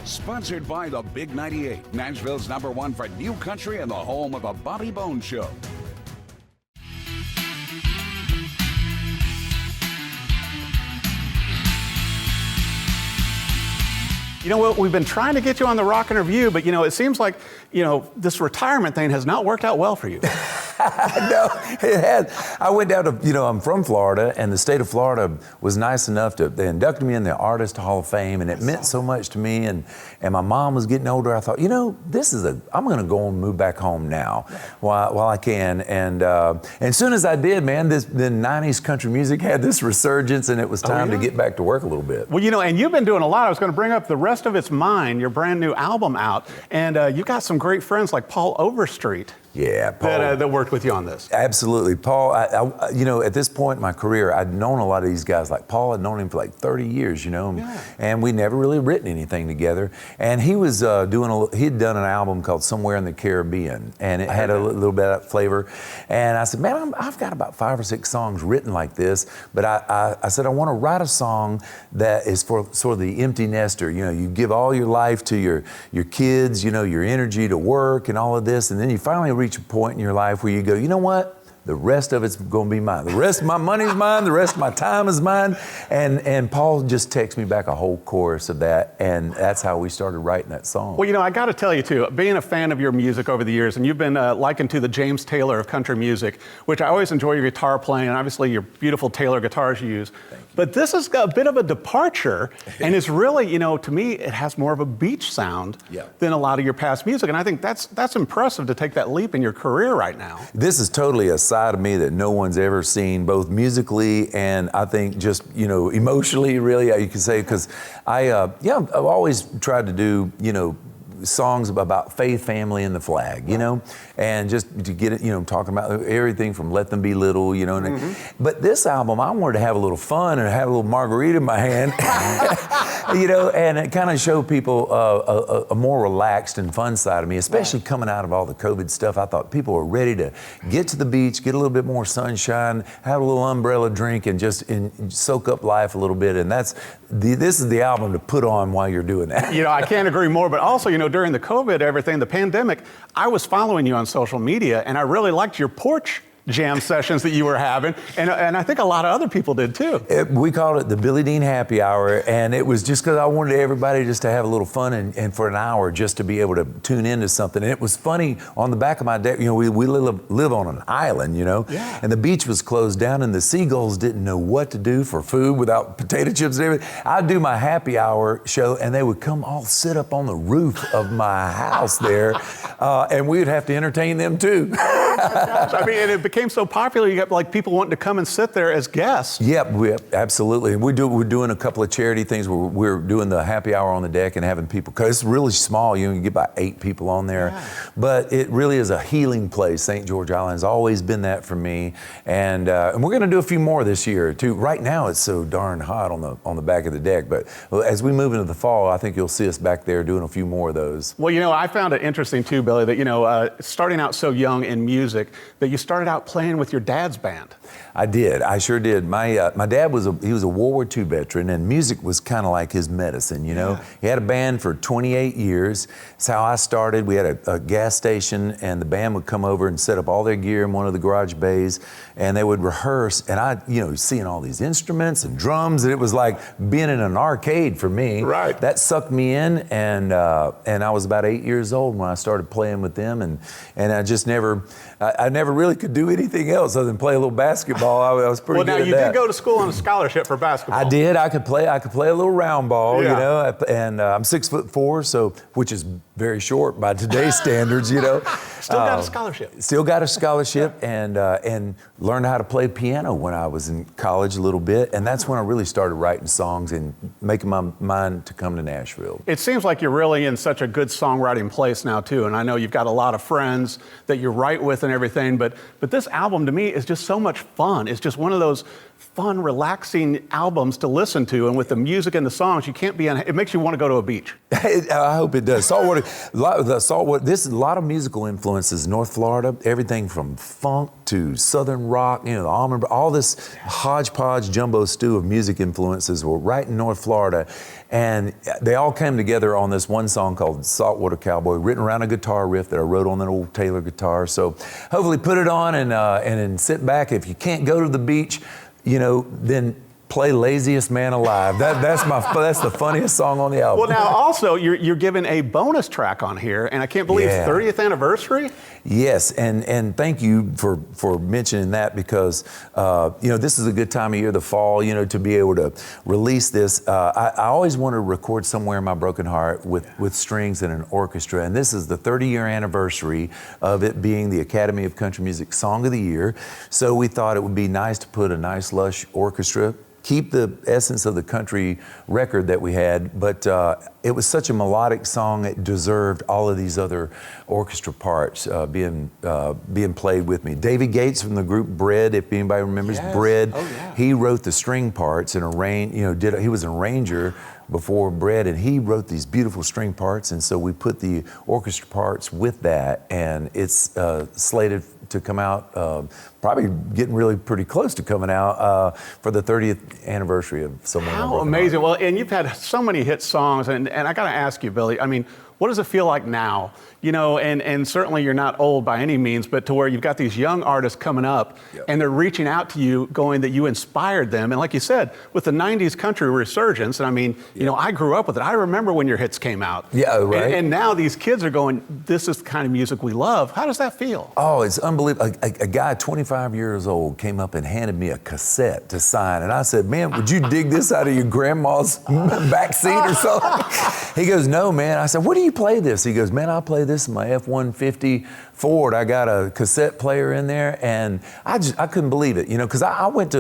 Sponsored by the Big 98, Nashville's #1 for new country and the home of the Bobby Bones Show. You know what, we've been trying to get you on the Rock and Review, but it seems like, this retirement thing has not worked out well for you. No, it has. I went down to, I'm from Florida, and the state of Florida was nice enough they inducted me in the Artist Hall of Fame, and it meant so much to me, and my mom was getting older. I thought, I'm gonna go and move back home now while I can. And as soon as I did, man, the 90s country music had this resurgence, and it was time to get back to work a little bit. Well, and you've been doing a lot. I was gonna bring up The Rest of It's Mine, your brand new album out, and you got some great friends like Paul Overstreet. Yeah, Paul. That worked with you on this. Absolutely. Paul, at this point in my career, I'd known a lot of these guys. Like Paul, I'd known him for like 30 years, and we never really written anything together. And he was he'd done an album called Somewhere in the Caribbean, and it had a little bit of that flavor. And I said, man, I've got about 5 or 6 songs written like this, but I said, I want to write a song that is for sort of the empty nester. You give all your life to your kids, your energy to work and all of this, and then you finally reach a point in your life where you go, you know what? The rest of it's going to be mine. The rest of my money's mine. The rest of my time is mine. And Paul just texted me back a whole chorus of that, and that's how we started writing that song. Well, I got to tell you, too, being a fan of your music over the years, and you've been likened to the James Taylor of country music, which I always enjoy your guitar playing, and obviously your beautiful Taylor guitars you use. But this is a bit of a departure, and it's really, to me, it has more of a beach sound than a lot of your past music, and I think that's impressive to take that leap in your career right now. This is totally a side of me that no one's ever seen, both musically and I think just, emotionally, really, you could say, because I've always tried to do, songs about faith, family, and the flag, and just to get it, talking about everything from Let Them Be Little, But this album, I wanted to have a little fun and have a little margarita in my hand, and it kind of showed people a more relaxed and fun side of me, especially coming out of all the COVID stuff. I thought people were ready to get to the beach, get a little bit more sunshine, have a little umbrella drink, and just soak up life a little bit. And this is the album to put on while you're doing that. I can't agree more, but also, during the COVID, the pandemic, I was following you on social media, and I really liked your porch jam sessions that you were having, and I think a lot of other people did too. We called it the Billy Dean Happy Hour, and it was just because I wanted everybody just to have a little fun and for an hour just to be able to tune into something. And it was funny, on the back of my deck, we live on an island, and the beach was closed down, and the seagulls didn't know what to do for food without potato chips and everything. I'd do my happy hour show, and they would come all sit up on the roof of my house there, and we would have to entertain them too. I mean, and it became so popular, you got people wanting to come and sit there as guests. Yep, absolutely. And we're doing a couple of charity things where we're doing the happy hour on the deck and having people, because it's really small, you can get about 8 people on there. But it really is a healing place. St. George Island has always been that for me. And we're going to do a few more this year too. Right now it's so darn hot on the back of the deck, but as we move into the fall, I think you'll see us back there doing a few more of those. Well, I found it interesting too, Billy, that starting out so young in music, that you started out playing with your dad's band. I did. I sure did. My dad was a World War II veteran, and music was kind of like his medicine, He had a band for 28 years. That's how I started. We had a gas station, and the band would come over and set up all their gear in one of the garage bays, and they would rehearse. And I, seeing all these instruments and drums, and it was like being in an arcade for me. Right. That sucked me in, and I was about 8 years old when I started playing with them, and I just never really could do anything else other than play a little basketball. I was pretty good at that. Well, now you did go to school on a scholarship for basketball. I did. I could play a little round ball, and I'm 6'4", so which is very short by today's standards, Still got a scholarship. Still got a scholarship, and learned how to play piano when I was in college a little bit, and that's when I really started writing songs and making my mind to come to Nashville. It seems like you're really in such a good songwriting place now too, and I know you've got a lot of friends that you write with and everything, but this album to me is just so much fun. It's just one of those fun, relaxing albums to listen to, and with the music and the songs, you can't be it makes you want to go to a beach. I hope it does. Saltwater, this is a lot of musical influences. North Florida, everything from funk to southern rock, you know, the almond, all this hodgepodge jumbo stew of music influences were right in North Florida. And they all came together on this one song called Saltwater Cowboy, written around a guitar riff that I wrote on an old Taylor guitar. So hopefully put it on and sit back. If you can't go to the beach, you know, then play Laziest Man Alive. That's the funniest song on the album. Well, now also you're given a bonus track on here, and I can't believe 30th anniversary. Yes, and thank you for mentioning that, because you know, this is a good time of year, the fall, you know, to be able to release this. I always want to record Somewhere in My Broken Heart with strings and an orchestra, and this is the 30-year anniversary of it being the Academy of Country Music Song of the Year. So we thought it would be nice to put a nice lush orchestra, keep the essence of the country record that we had, but it was such a melodic song, it deserved all of these other orchestra parts being played with me. Davy Gates from the group Bread, if anybody remembers Bread, he wrote the string parts and he was an arranger before Bread, and he wrote these beautiful string parts, and so we put the orchestra parts with that, and it's slated to come out, probably getting really pretty close to coming out for the 30th anniversary of Somewhere in My Broken Amazing. Heart. Well, and you've had so many hit songs, and I got to ask you, Billy, I mean, what does it feel like now? You know, and certainly you're not old by any means, but to where you've got these young artists coming up and they're reaching out to you going that you inspired them. And like you said, with the 90s country resurgence, and I mean, you know, I grew up with it. I remember when your hits came out. Yeah, right. And now these kids are going, this is the kind of music we love. How does that feel? Oh, it's unbelievable. A guy 25 years old came up and handed me a cassette to sign. And I said, man, would you dig this out of your grandma's back seat or something? He goes, no, man. I said, where do you play this? He goes, man, I play this in my F-150 Ford. I got a cassette player in there, and I couldn't believe it, you know, because I went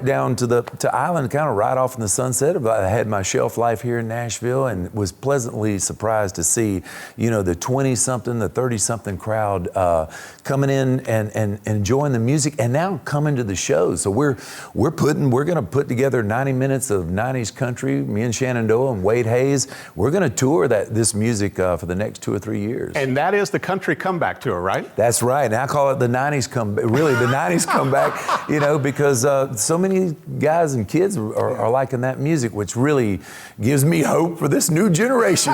down to Island kind of right off in the sunset. I had my shelf life here in Nashville, and was pleasantly surprised to see, you know, the 20-something, the 30-something crowd coming in and enjoying the music, and now coming to the shows. So we're going to put together 90 minutes of 90s country. Me and Shenandoah and Wade Hayes, we're going to tour this music for the next 2 or 3 years. And that is the country comeback tour, right? That's right. And I call it the 90s comeback. Really, the 90s comeback, you know, because so many guys and kids are liking that music, which really gives me hope for this new generation.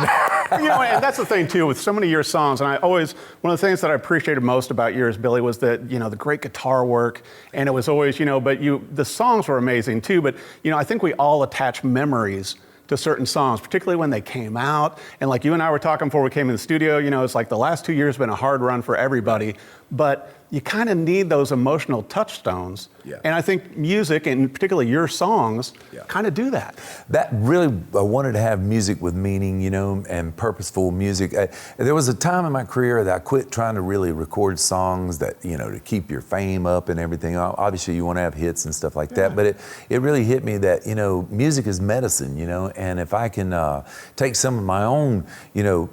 You know, and that's the thing too, with so many of your songs, and one of the things that I appreciated most about yours, Billy, was that, you know, the great guitar work, and it was always, you know, the songs were amazing too, but, you know, I think we all attach memories to certain songs, particularly when they came out. And like you and I were talking before we came in the studio, you know, it's like the last 2 years have been a hard run for everybody, but you kind of need those emotional touchstones. Yeah. And I think music, and particularly your songs, kind of do that. That really, I wanted to have music with meaning, you know, and purposeful music. There was a time in my career that I quit trying to really record songs that, you know, to keep your fame up and everything. Obviously, you want to have hits and stuff like that, but it really hit me that, you know, music is medicine, you know, and if I can take some of my own, you know,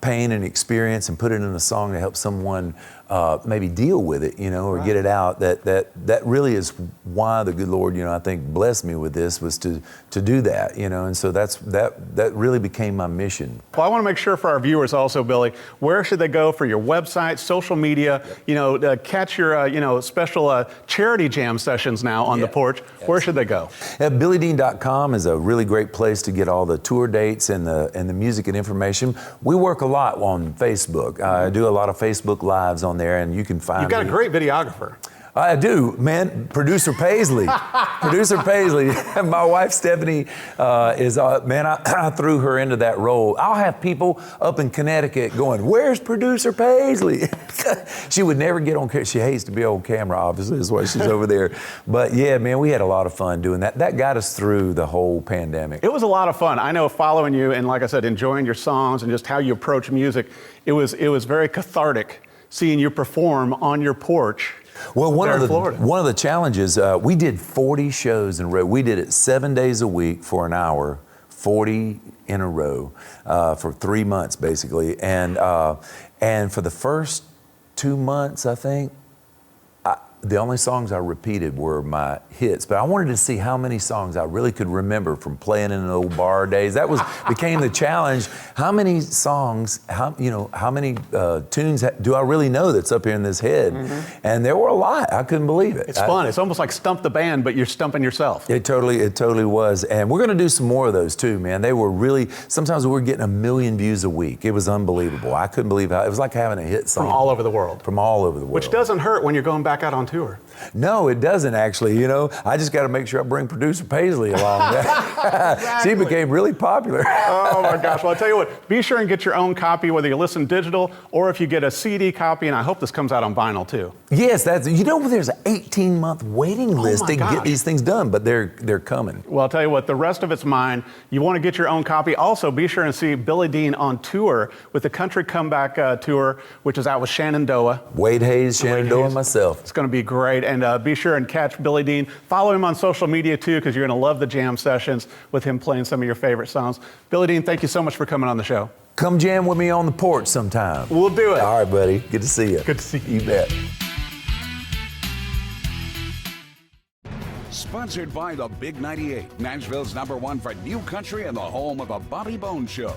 pain and experience and put it in a song to help someone maybe deal with it, you know, or get it out. That really is why the good Lord, you know, I think blessed me with this, was to do that, you know, and so that really became my mission. Well, I want to make sure for our viewers also, Billy, where should they go for your website, social media, you know, catch your, you know, special charity jam sessions now on the porch? Where should they go? BillyDean.com is a really great place to get all the tour dates and the music and information. We work a lot on Facebook. I do a lot of Facebook Lives on there, and you can find You've got a great videographer. I do, man. Producer Paisley. Producer Paisley. My wife, Stephanie, is, man, I threw her into that role. I'll have people up in Connecticut going, where's Producer Paisley? She would never get on camera. She hates to be on camera, obviously, is why she's over there. But yeah, man, we had a lot of fun doing that. That got us through the whole pandemic. It was a lot of fun. I know, following you and, like I said, enjoying your songs and just how you approach music, it was very cathartic seeing you perform on your porch. Well, one of the challenges, we did 40 shows in a row. We did it 7 days a week for an hour, 40 in a row, for 3 months basically. And for the first 2 months, I think, the only songs I repeated were my hits, but I wanted to see how many songs I really could remember from playing in the old bar days. That became the challenge. How many songs, how many tunes do I really know that's up here in this head? And there were a lot. I couldn't believe it. It's fun. It's almost like Stump the Band, but you're stumping yourself. It totally was. And we're going to do some more of those too, man. They were really, sometimes we were getting 1 million views a week. It was unbelievable. I couldn't believe how, it was like having a hit song. From all over the world. From all over the world. Which doesn't hurt when you're going back out on tour. No, it doesn't actually. I just got to make sure I bring producer Paisley along. Exactly. She became really popular. Oh my gosh. Well, I'll tell you what, be sure and get your own copy, whether you listen digital or if you get a CD copy, and I hope this comes out on vinyl too. Yes, there's an 18-month waiting list to get these things done, but they're coming. Well, I'll tell you what, the rest of it's mine. You want to get your own copy. Also, be sure and see Billy Dean on tour with the Country Comeback Tour, which is out with Shenandoah. Wade Hayes, Shenandoah, and myself. It's going to be great. And be sure and catch Billy Dean. Follow him on social media too, because you're going to love the jam sessions with him playing some of your favorite songs. Billy Dean, thank you so much for coming on the show. Come jam with me on the porch sometime. We'll do it. All right, buddy. Good to see you. Good to see you. You bet. Sponsored by the Big 98, Nashville's #1 for new country and the home of the Bobby Bones Show.